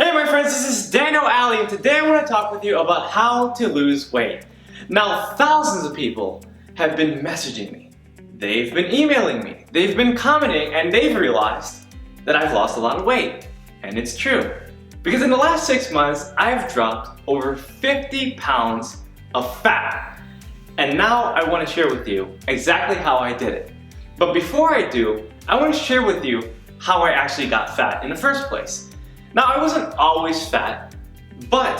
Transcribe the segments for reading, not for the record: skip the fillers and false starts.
Hey my friends, this is Aldie, and today I want to talk with you about how to lose weight. Now, thousands of people have been messaging me. They've been emailing me. They've been commenting, and they've realized that I've lost a lot of weight. And it's true. Because in the last 6 months, I've dropped over 50 pounds of fat. And now I want to share with you exactly how I did it. But before I do, I want to share with you how I actually got fat in the first place. Now, I wasn't always fat, but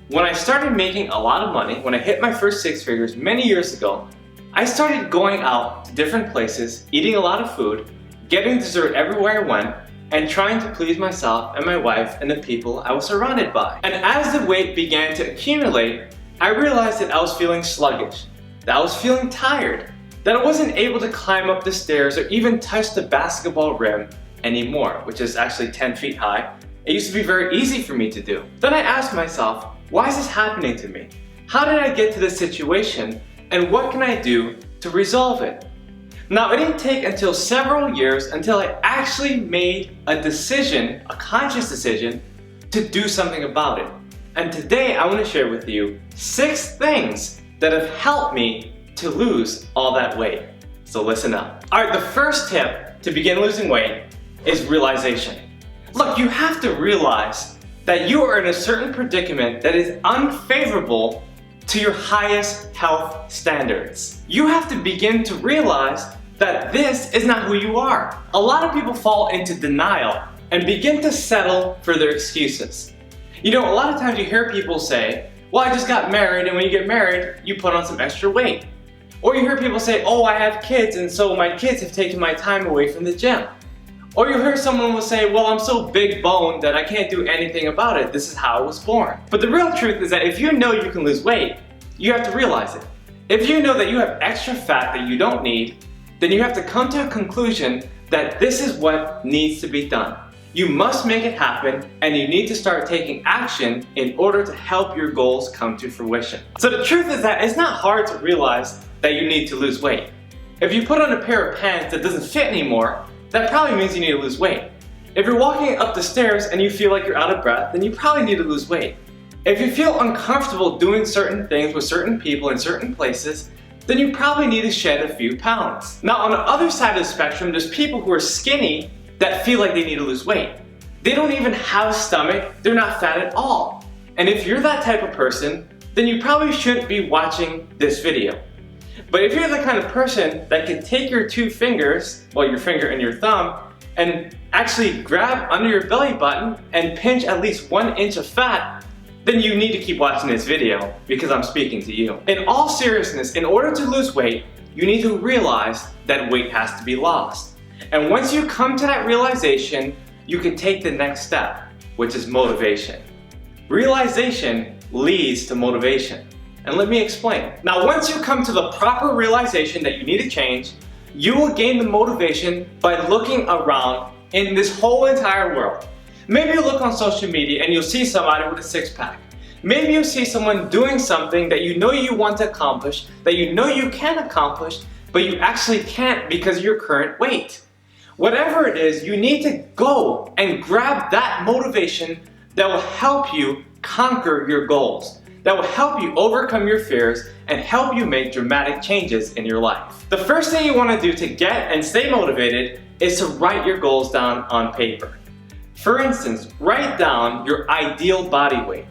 when I started making a lot of money, when I hit my first 6 figures many years ago, I started going out to different places, eating a lot of food, getting dessert everywhere I went, and trying to please myself and my wife and the people I was surrounded by. And as the weight began to accumulate, I realized that I was feeling sluggish, that I was feeling tired, that I wasn't able to climb up the stairs or even touch the basketball rim anymore, which is actually 10 feet high. It used to be very easy for me to do. Then I asked myself, why is this happening to me? How did I get to this situation? And what can I do to resolve it? Now, it didn't take until several years until I actually made a decision, a conscious decision, to do something about it. And today I want to share with you 6 things that have helped me to lose all that weight. So listen up. Alright, the first tip to begin losing weight is realization. Look, you have to realize that you are in a certain predicament that is unfavorable to your highest health standards. You have to begin to realize that this is not who you are. A lot of people fall into denial and begin to settle for their excuses. You know, a lot of times you hear people say, well, I just got married, and when you get married, you put on some extra weight. Or you hear people say, oh, I have kids, and so my kids have taken my time away from the gym. Or you hear someone will say, well, I'm so big boned that I can't do anything about it. This is how I was born. But the real truth is that if you know you can lose weight, you have to realize it. If you know that you have extra fat that you don't need, then you have to come to a conclusion that this is what needs to be done. You must make it happen, and you need to start taking action in order to help your goals come to fruition. So the truth is that it's not hard to realize that you need to lose weight. If you put on a pair of pants that doesn't fit anymore, that probably means you need to lose weight. If you're walking up the stairs and you feel like you're out of breath, then you probably need to lose weight. If you feel uncomfortable doing certain things with certain people in certain places, then you probably need to shed a few pounds. Now, on the other side of the spectrum, there's people who are skinny that feel like they need to lose weight. They don't even have a stomach, they're not fat at all. And if you're that type of person, then you probably shouldn't be watching this video. But if you're the kind of person that can take your 2 fingers, well, your finger and your thumb, and actually grab under your belly button and pinch at least 1 inch of fat, then you need to keep watching this video because I'm speaking to you. In all seriousness, in order to lose weight, you need to realize that weight has to be lost. And once you come to that realization, you can take the next step, which is motivation. Realization leads to motivation. And let me explain. Now, once you come to the proper realization that you need to change, you will gain the motivation by looking around in this whole entire world. Maybe you look on social media and you'll see somebody with a 6-pack. Maybe you'll see someone doing something that you know you want to accomplish, that you know you can accomplish, but you actually can't because of your current weight. Whatever it is, you need to go and grab that motivation that will help you conquer your goals, that will help you overcome your fears and help you make dramatic changes in your life. The first thing you want to do to get and stay motivated is to write your goals down on paper. For instance, write down your ideal body weight.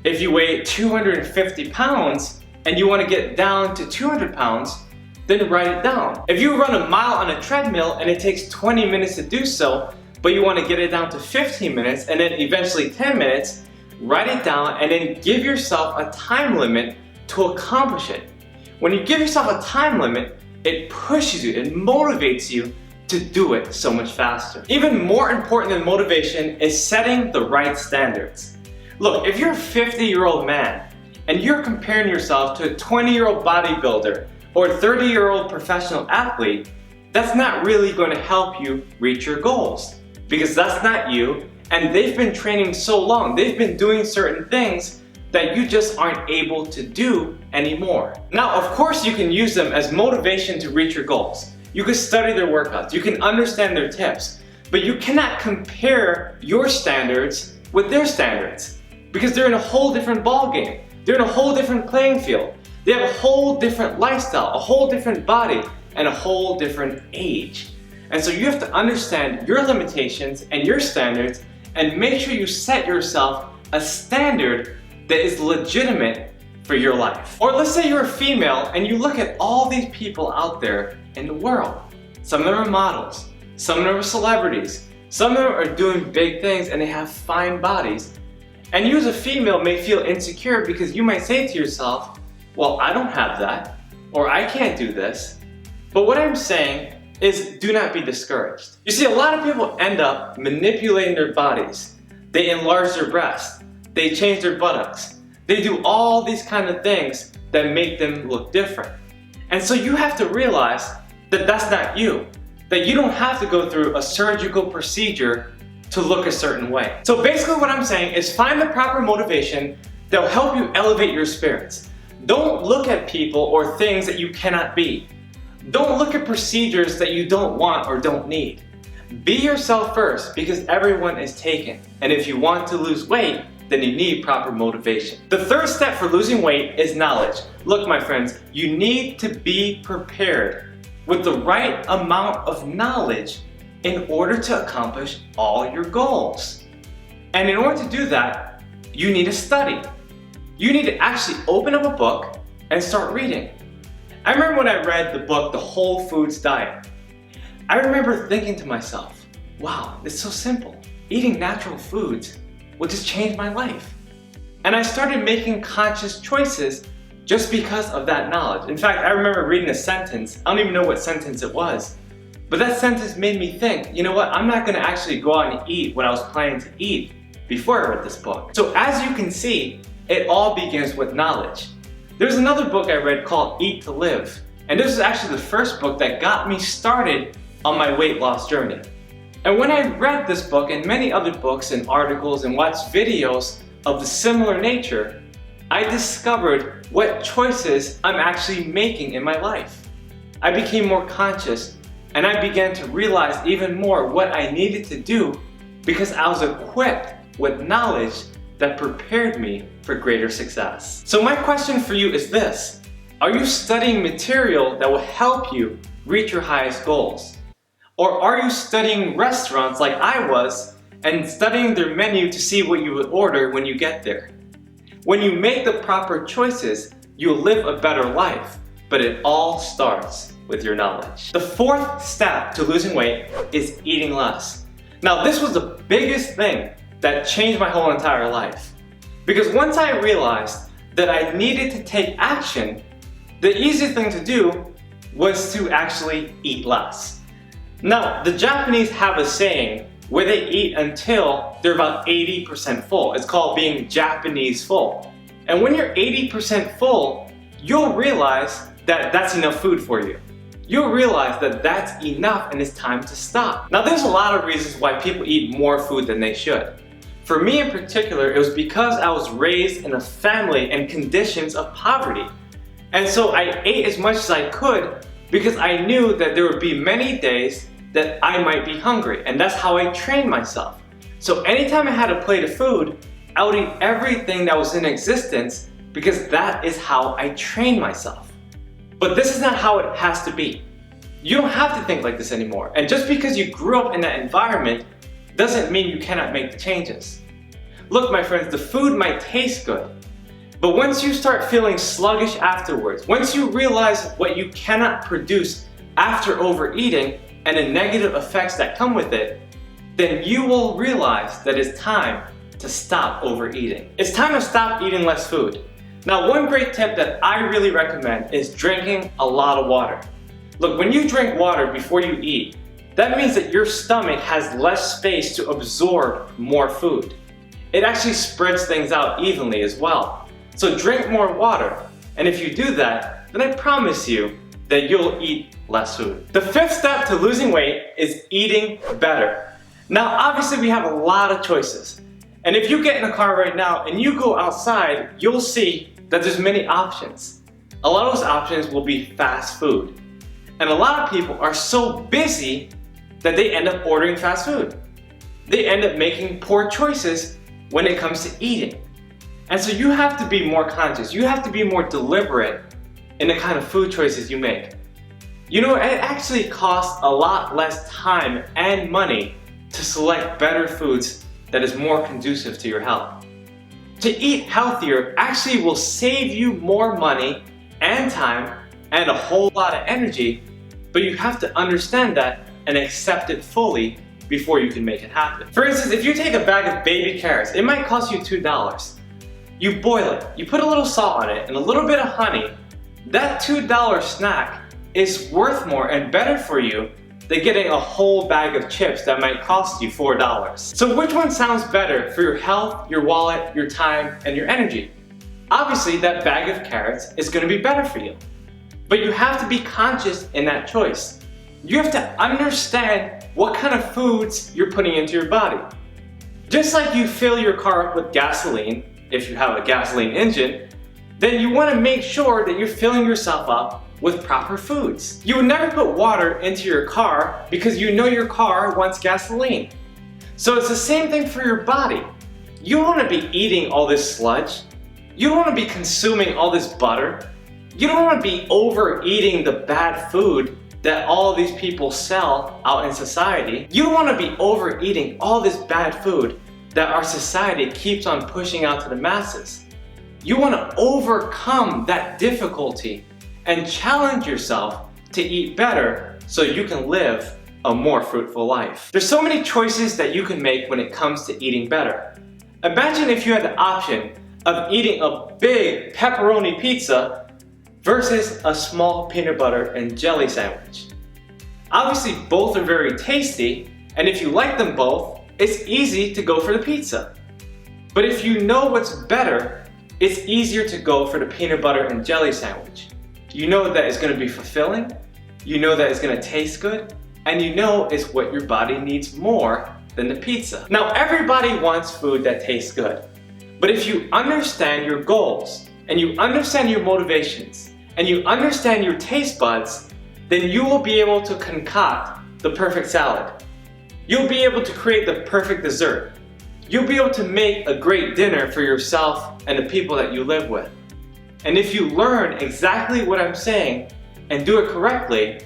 If you weigh 250 pounds and you want to get down to 200 pounds, then write it down. If you run a mile on a treadmill and it takes 20 minutes to do so, but you want to get it down to 15 minutes and then eventually 10 minutes, write it down and then give yourself a time limit to accomplish it. When you give yourself a time limit, it pushes you, it motivates you to do it so much faster. Even more important than motivation is setting the right standards. Look, if you're a 50-year-old man and you're comparing yourself to a 20-year-old bodybuilder or a 30-year-old professional athlete, that's not really going to help you reach your goals because that's not you. And they've been training so long, they've been doing certain things that you just aren't able to do anymore. Now, of course, you can use them as motivation to reach your goals. You can study their workouts, you can understand their tips, but you cannot compare your standards with their standards because they're in a whole different ball game. They're in a whole different playing field. They have a whole different lifestyle, a whole different body, and a whole different age. And so you have to understand your limitations and your standards and make sure you set yourself a standard that is legitimate for your life. Or let's say you're a female and you look at all these people out there in the world. Some of them are models, some of them are celebrities, some of them are doing big things and they have fine bodies. And you as a female may feel insecure because you might say to yourself, well, I don't have that, or I can't do this. But what I'm saying is do not be discouraged. You see, a lot of people end up manipulating their bodies. They enlarge their breasts, they change their buttocks, they do all these kind of things that make them look different. And so you have to realize that that's not you, that you don't have to go through a surgical procedure to look a certain way. So basically what I'm saying is find the proper motivation that will help you elevate your spirits. Don't look at people or things that you cannot be. Don't look at procedures that you don't want or don't need. Be yourself first because everyone is taken. And if you want to lose weight, then you need proper motivation. The third step for losing weight is knowledge. Look, my friends, you need to be prepared with the right amount of knowledge in order to accomplish all your goals. And in order to do that, you need to study. You need to actually open up a book and start reading. I remember when I read the book, The Whole Foods Diet. I remember thinking to myself, wow, it's so simple. Eating natural foods will just change my life. And I started making conscious choices just because of that knowledge. In fact, I remember reading a sentence, I don't even know what sentence it was, but that sentence made me think, you know what, I'm not gonna actually go out and eat what I was planning to eat before I read this book. So as you can see, it all begins with knowledge. There's another book I read called Eat to Live, and this is actually the first book that got me started on my weight loss journey. And when I read this book and many other books and articles and watched videos of the similar nature, I discovered what choices I'm actually making in my life. I became more conscious and I began to realize even more what I needed to do because I was equipped with knowledge that prepared me for greater success. So my question for you is this: are you studying material that will help you reach your highest goals? Or are you studying restaurants like I was and studying their menu to see what you would order when you get there? When you make the proper choices, you'll live a better life, but it all starts with your knowledge. The fourth step to losing weight is eating less. Now, this was the biggest thing that changed my whole entire life. Because once I realized that I needed to take action, the easiest thing to do was to actually eat less. Now, the Japanese have a saying where they eat until they're about 80% full. It's called being Japanese full. And when you're 80% full, you'll realize that that's enough food for you. You'll realize that that's enough and it's time to stop. Now, there's a lot of reasons why people eat more food than they should. For me in particular, it was because I was raised in a family and conditions of poverty. And so I ate as much as I could because I knew that there would be many days that I might be hungry, and that's how I trained myself. So anytime I had a plate of food, I would eat everything that was in existence because that is how I trained myself. But this is not how it has to be. You don't have to think like this anymore. And just because you grew up in that environment doesn't mean you cannot make the changes. Look, my friends, the food might taste good, but once you start feeling sluggish afterwards, once you realize what you cannot produce after overeating and the negative effects that come with it, then you will realize that it's time to stop overeating. It's time to stop eating less food. Now, one great tip that I really recommend is drinking a lot of water. Look, when you drink water before you eat, that means that your stomach has less space to absorb more food. It actually spreads things out evenly as well. So drink more water, and if you do that, then I promise you that you'll eat less food. The fifth step to losing weight is eating better. Now, obviously we have a lot of choices. And if you get in a car right now and you go outside, you'll see that there's many options. A lot of those options will be fast food. And a lot of people are so busy that they end up ordering fast food. They end up making poor choices when it comes to eating. And so you have to be more conscious. You have to be more deliberate in the kind of food choices you make. You know, it actually costs a lot less time and money to select better foods that is more conducive to your health. To eat healthier actually will save you more money and time and a whole lot of energy, but you have to understand that and accept it fully before you can make it happen. For instance, if you take a bag of baby carrots, it might cost you $2. You boil it, you put a little salt on it and a little bit of honey. That $2 snack is worth more and better for you than getting a whole bag of chips that might cost you $4. So which one sounds better for your health, your wallet, your time, and your energy? Obviously, that bag of carrots is going to be better for you. But you have to be conscious in that choice. You have to understand what kind of foods you're putting into your body. Just like you fill your car up with gasoline, if you have a gasoline engine, then you want to make sure that you're filling yourself up with proper foods. You would never put water into your car because you know your car wants gasoline. So it's the same thing for your body. You don't want to be eating all this sludge. You don't want to be consuming all this butter. You don't want to be overeating the bad food that all these people sell out in society. You don't want to be overeating all this bad food that our society keeps on pushing out to the masses. You want to overcome that difficulty and challenge yourself to eat better so you can live a more fruitful life. There's so many choices that you can make when it comes to eating better. Imagine if you had the option of eating a big pepperoni pizza versus a small peanut butter and jelly sandwich. Obviously, both are very tasty, and if you like them both, it's easy to go for the pizza. But if you know what's better, it's easier to go for the peanut butter and jelly sandwich. You know that it's going to be fulfilling, you know that it's going to taste good, and you know it's what your body needs more than the pizza. Now, everybody wants food that tastes good. But if you understand your goals, and you understand your motivations, and you understand your taste buds, then you will be able to concoct the perfect salad. You'll be able to create the perfect dessert. You'll be able to make a great dinner for yourself and the people that you live with. And if you learn exactly what I'm saying and do it correctly,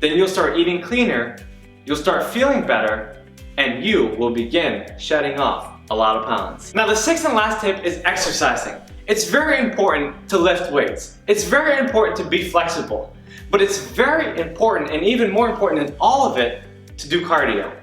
then you'll start eating cleaner, you'll start feeling better, and you will begin shedding off a lot of pounds. Now, the sixth and last tip is exercising. It's very important to lift weights. It's very important to be flexible. But it's very important, and even more important than all of it, to do cardio.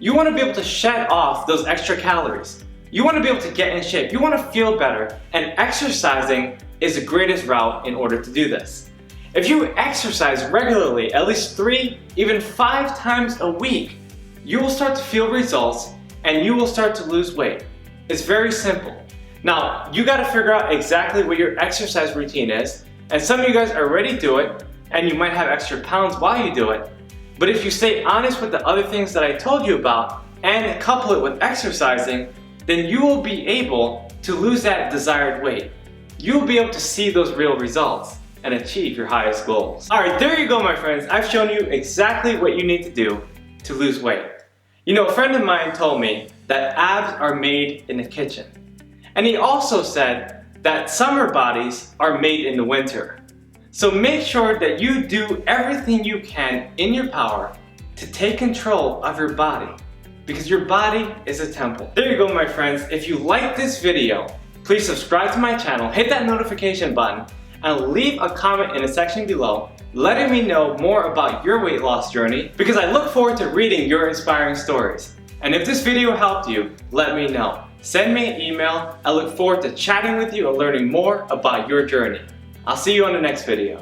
You want to be able to shed off those extra calories. You want to be able to get in shape. You want to feel better, and exercising is the greatest route in order to do this. If you exercise regularly, at least 3, even 5 times a week, you will start to feel results and you will start to lose weight. It's very simple. Now, you got to figure out exactly what your exercise routine is, and some of you guys already do it, and you might have extra pounds while you do it. But if you stay honest with the other things that I told you about and couple it with exercising, then you will be able to lose that desired weight. You will be able to see those real results and achieve your highest goals. Alright, there you go, my friends. I've shown you exactly what you need to do to lose weight. You know, a friend of mine told me that abs are made in the kitchen. And he also said that summer bodies are made in the winter. So make sure that you do everything you can in your power to take control of your body, because your body is a temple. There you go, my friends. If you like this video, please subscribe to my channel, hit that notification button, and leave a comment in the section below letting me know more about your weight loss journey, because I look forward to reading your inspiring stories. And if this video helped you, let me know. Send me an email. I look forward to chatting with you and learning more about your journey. I'll see you on the next video.